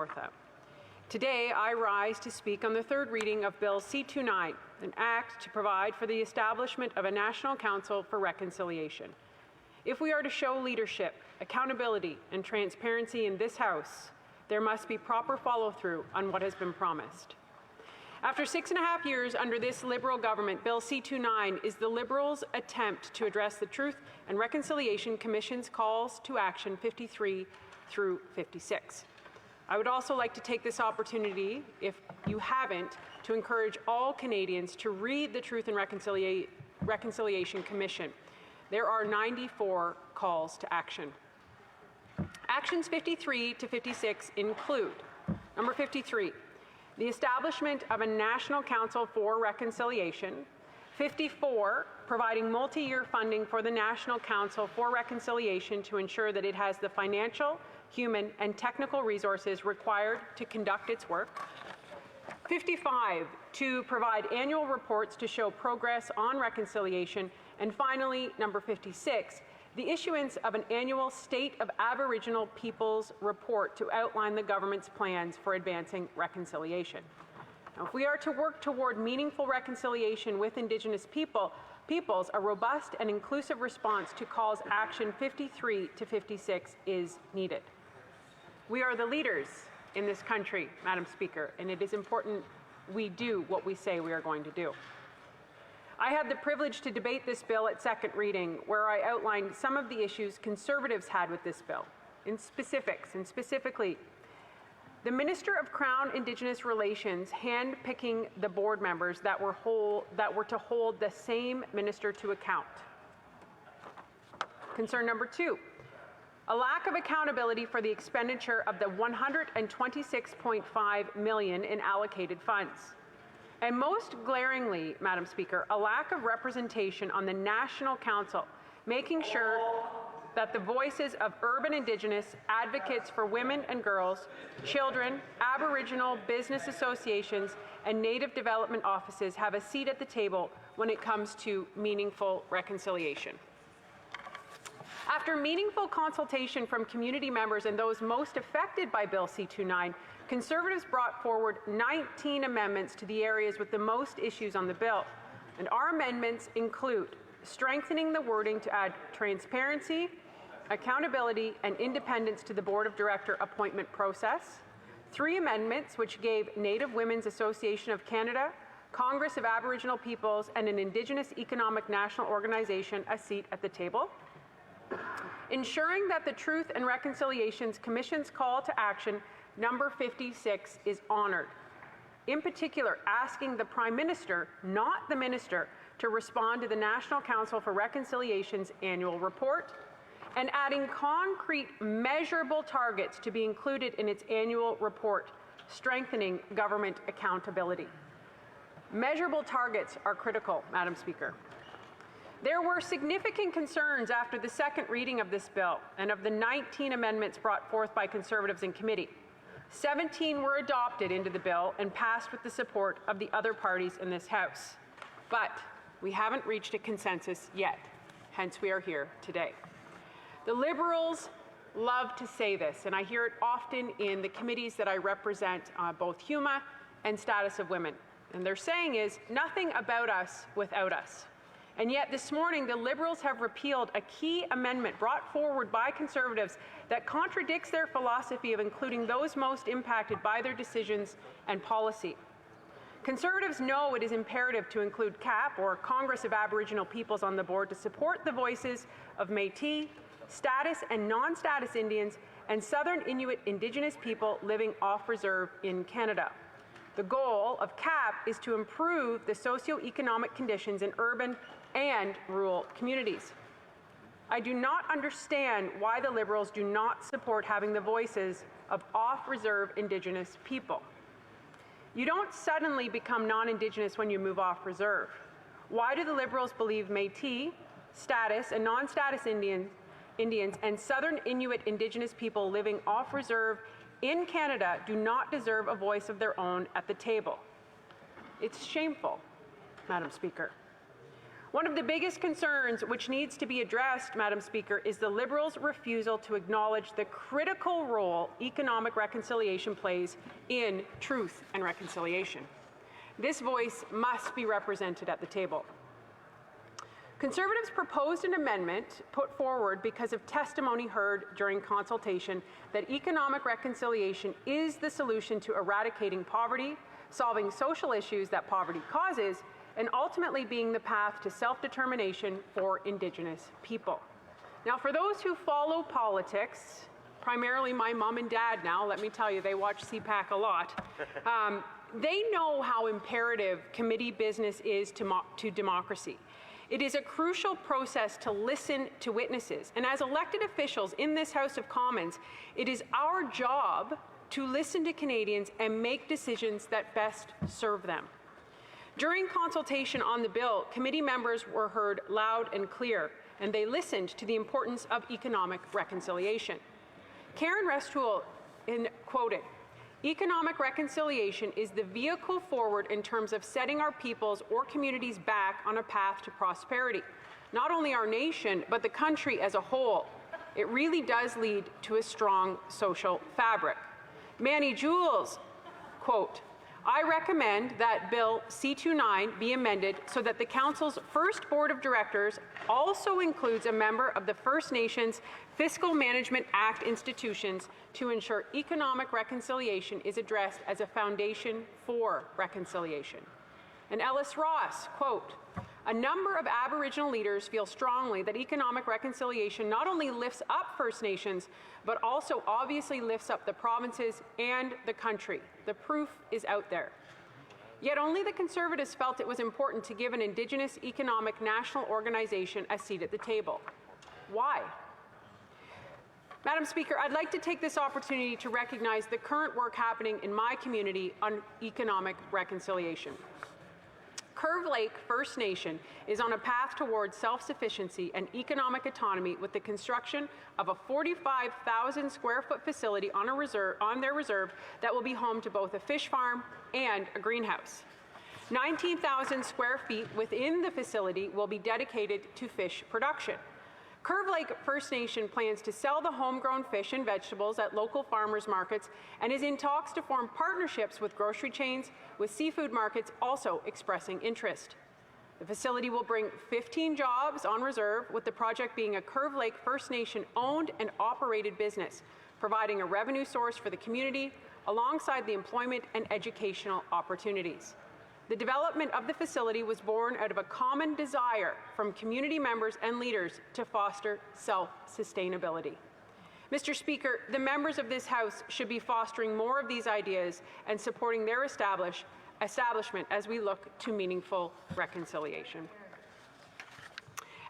Kawartha. Today, I rise to speak on the third reading of Bill C-29, an act to provide for the establishment of a National Council for Reconciliation. If we are to show leadership, accountability, and transparency in this House, there must be proper follow-through on what has been promised. After 6.5 years under this Liberal government, Bill C-29 is the Liberals' attempt to address the Truth and Reconciliation Commission's calls to action 53 through 56. I would also like to take this opportunity, if you haven't, to encourage all Canadians to read the Truth and Reconciliation Commission. There are 94 calls to action. Actions 53 to 56 include, number 53, the establishment of a National Council for Reconciliation. 54, providing multi-year funding for the National Council for Reconciliation to ensure that it has the financial, human, and technical resources required to conduct its work. 55, to provide annual reports to show progress on reconciliation. And finally, number 56, the issuance of an annual State of Aboriginal Peoples report to outline the government's plans for advancing reconciliation. Now, if we are to work toward meaningful reconciliation with Indigenous peoples, a robust and inclusive response to calls action 53 to 56 is needed. We are the leaders in this country, Madam Speaker, and it is important we do what we say we are going to do. I had the privilege to debate this bill at second reading, where I outlined some of the issues Conservatives had with this bill, in specifics, and specifically, the Minister of Crown Indigenous Relations hand-picking the board members that were to hold the same minister to account. Concern number 2, a lack of accountability for the expenditure of the $126.5 million in allocated funds. And most glaringly, Madam Speaker, a lack of representation on the National Council, making sure that the voices of urban Indigenous advocates for women and girls, children, Aboriginal business associations, and Native development offices have a seat at the table when it comes to meaningful reconciliation. After meaningful consultation from community members and those most affected by Bill C-29, Conservatives brought forward 19 amendments to the areas with the most issues on the bill. And our amendments include strengthening the wording to add transparency, accountability, and independence to the Board of Director appointment process. 3 amendments which gave Native Women's Association of Canada, Congress of Aboriginal Peoples, and an Indigenous Economic National Organization a seat at the table. Ensuring that the Truth and Reconciliation Commission's call to action number 56 is honoured. In particular, asking the Prime Minister, not the Minister, to respond to the National Council for Reconciliation's annual report, and adding concrete, measurable targets to be included in its annual report, strengthening government accountability. Measurable targets are critical, Madam Speaker. There were significant concerns after the second reading of this bill and of the 19 amendments brought forth by Conservatives in committee. 17 were adopted into the bill and passed with the support of the other parties in this House. But we haven't reached a consensus yet, hence we are here today. The Liberals love to say this, and I hear it often in the committees that I represent, both HUMA and Status of Women. And their saying is, nothing about us without us. And yet this morning, the Liberals have repealed a key amendment brought forward by Conservatives that contradicts their philosophy of including those most impacted by their decisions and policy. Conservatives know it is imperative to include CAP, or Congress of Aboriginal Peoples, on the board to support the voices of Métis, Status and non-Status Indians, and Southern Inuit Indigenous people living off-reserve in Canada. The goal of CAP is to improve the socio-economic conditions in urban and rural communities. I do not understand why the Liberals do not support having the voices of off-reserve Indigenous people. You don't suddenly become non-Indigenous when you move off-reserve. Why do the Liberals believe Métis, Status, and non-Status Indians and Southern Inuit Indigenous people living off-reserve in Canada do not deserve a voice of their own at the table? It's shameful, Madam Speaker. One of the biggest concerns which needs to be addressed, Madam Speaker, is the Liberals' refusal to acknowledge the critical role economic reconciliation plays in truth and reconciliation. This voice must be represented at the table. Conservatives proposed an amendment put forward because of testimony heard during consultation that economic reconciliation is the solution to eradicating poverty, solving social issues that poverty causes, and ultimately being the path to self-determination for Indigenous people. Now, for those who follow politics, primarily my mom and dad now, let me tell you, they watch CPAC a lot, they know how imperative committee business is to democracy. It is a crucial process to listen to witnesses, and as elected officials in this House of Commons, it is our job to listen to Canadians and make decisions that best serve them. During consultation on the bill, committee members were heard loud and clear, and they listened to the importance of economic reconciliation. Karen Restoul quoted, "Economic reconciliation is the vehicle forward in terms of setting our peoples or communities back on a path to prosperity. Not only our nation, but the country as a whole. It really does lead to a strong social fabric." Manny Jules, quote, "I recommend that Bill C-29 be amended so that the Council's first Board of Directors also includes a member of the First Nations Fiscal Management Act institutions to ensure economic reconciliation is addressed as a foundation for reconciliation." And Ellis Ross, quote, "A number of Aboriginal leaders feel strongly that economic reconciliation not only lifts up First Nations, but also obviously lifts up the provinces and the country. The proof is out there." Yet only the Conservatives felt it was important to give an Indigenous economic national organization a seat at the table. Why? Madam Speaker, I'd like to take this opportunity to recognize the current work happening in my community on economic reconciliation. Curve Lake First Nation is on a path towards self-sufficiency and economic autonomy with the construction of a 45,000 square foot facility on their reserve that will be home to both a fish farm and a greenhouse. 19,000 square feet within the facility will be dedicated to fish production. Curve Lake First Nation plans to sell the homegrown fish and vegetables at local farmers markets and is in talks to form partnerships with grocery chains, with seafood markets also expressing interest. The facility will bring 15 jobs on reserve, with the project being a Curve Lake First Nation owned and operated business, providing a revenue source for the community alongside the employment and educational opportunities. The development of the facility was born out of a common desire from community members and leaders to foster self-sustainability. Mr. Speaker, the members of this House should be fostering more of these ideas and supporting their establishment as we look to meaningful reconciliation.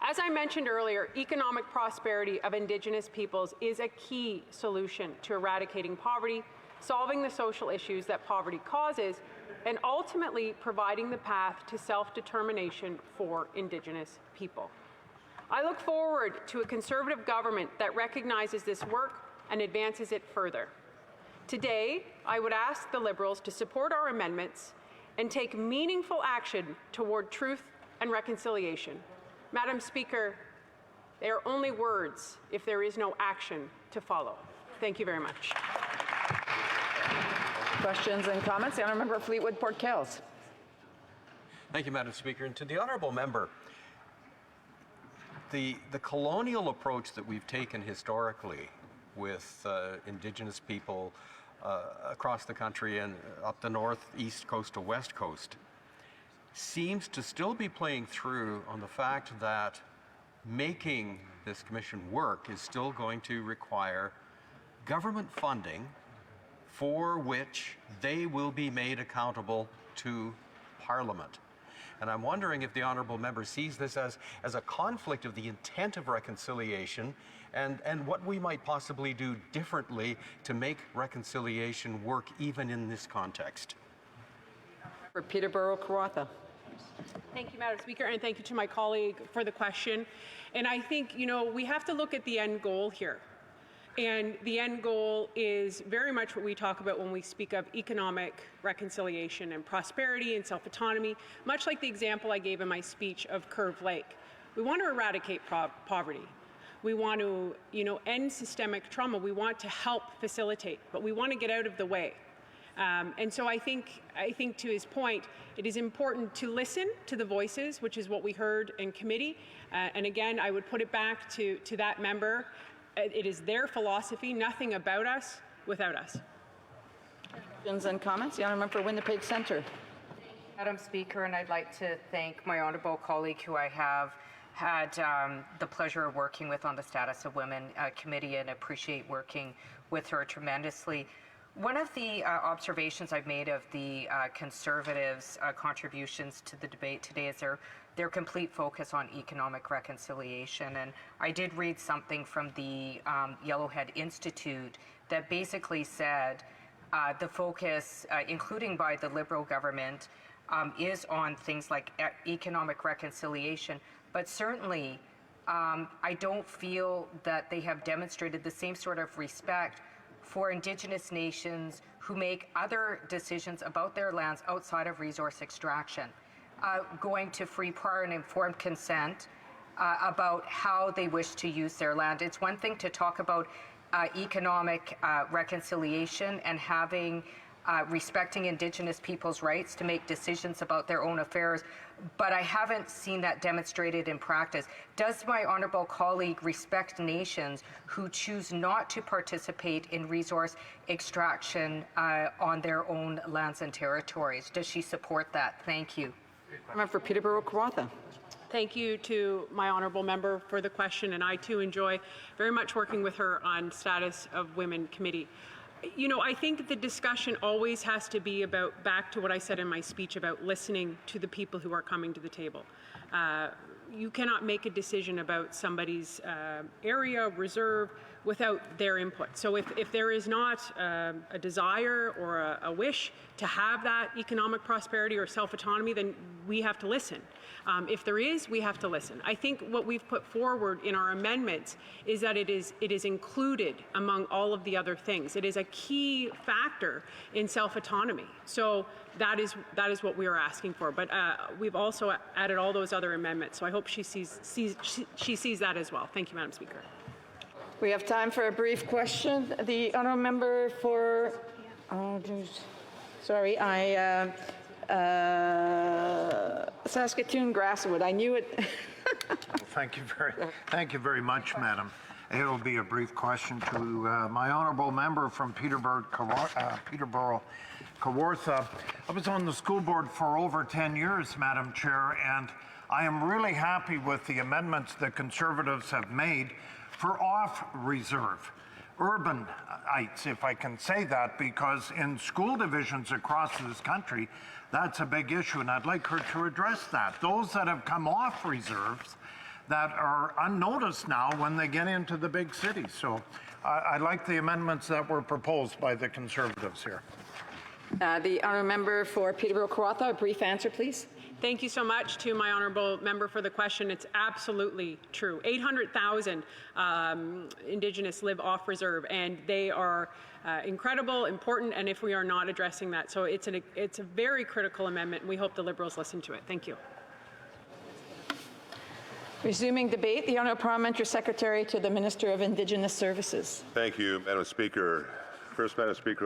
As I mentioned earlier, economic prosperity of Indigenous peoples is a key solution to eradicating poverty, solving the social issues that poverty causes, and ultimately providing the path to self-determination for Indigenous people. I look forward to a Conservative government that recognizes this work and advances it further. Today, I would ask the Liberals to support our amendments and take meaningful action toward truth and reconciliation. Madam Speaker, they are only words if there is no action to follow. Thank you very much. Questions and comments? The Honourable Member Fleetwood Port Kells. Thank you, Madam Speaker. And to the Honourable Member, the colonial approach that we've taken historically with Indigenous people across the country and up the north, east coast to west coast seems to still be playing through on the fact that making this commission work is still going to require government funding for which they will be made accountable to Parliament. And I'm wondering if the Honourable Member sees this as a conflict of the intent of reconciliation and what we might possibly do differently to make reconciliation work even in this context. For Peterborough-Kawartha. Thank you, Madam Speaker, and thank you to my colleague for the question. And I think, we have to look at the end goal here. And the end goal is very much what we talk about when we speak of economic reconciliation and prosperity and self-autonomy, much like the example I gave in my speech of Curve Lake. We want to eradicate poverty. We want to, end systemic trauma. We want to help facilitate, but we want to get out of the way. And so I think to his point, it is important to listen to the voices, which is what we heard in committee. And again, I would put it back to that member. It is their philosophy, nothing about us without us. Questions and comments? The Honourable Member for Winnipeg Centre. Madam Speaker, and I'd like to thank my honourable colleague who I have had the pleasure of working with on the Status of Women Committee, and appreciate working with her tremendously. One of the observations I've made of the Conservatives' contributions to the debate today is their complete focus on economic reconciliation. And I did read something from the Yellowhead Institute that basically said the focus, including by the Liberal government, is on things like economic reconciliation. But certainly, I don't feel that they have demonstrated the same sort of respect for Indigenous nations who make other decisions about their lands outside of resource extraction, going to free, prior, and informed consent about how they wish to use their land. It's one thing to talk about economic reconciliation and having respecting Indigenous people's rights to make decisions about their own affairs, but I haven't seen that demonstrated in practice. Does my honourable colleague respect nations who choose not to participate in resource extraction on their own lands and territories? Does she support that? Thank you. Member for Peterborough-Kawartha. Thank you to my honourable member for the question, and I too enjoy very much working with her on Status of Women Committee. I think the discussion always has to be about, back to what I said in my speech, about listening to the people who are coming to the table. You cannot make a decision about somebody's area, reserve, without their input. So if there is not a desire or a wish to have that economic prosperity or self-autonomy, then we have to listen. If there is, we have to listen. I think what we've put forward in our amendments is that it is included among all of the other things. It is a key factor in self-autonomy. So that is what we are asking for. But we've also added all those other amendments. So I hope she sees that as well. Thank you, Madam Speaker. We have time for a brief question. The honourable member for, Saskatoon Grasswood. I knew it. Thank you very much, Madam. It will be a brief question to my honourable member from Peterborough-Kawartha. I was on the school board for over 10 years, Madam Chair, and I am really happy with the amendments that Conservatives have made for off-reserve urbanites, if I can say that, because in school divisions across this country, that's a big issue, and I'd like her to address that. Those that have come off reserves that are unnoticed now when they get into the big cities. So I like the amendments that were proposed by the Conservatives here. The honourable member for Peterborough-Kawartha, a brief answer, please. Thank you so much to my honourable member for the question. It's absolutely true. 800,000 Indigenous live off reserve, and they are incredible, important, and if we are not addressing that. So it's a very critical amendment, and we hope the Liberals listen to it. Thank you. Resuming debate, the Honourable Parliamentary Secretary to the Minister of Indigenous Services. Thank you, Madam Speaker. First, Madam Speaker,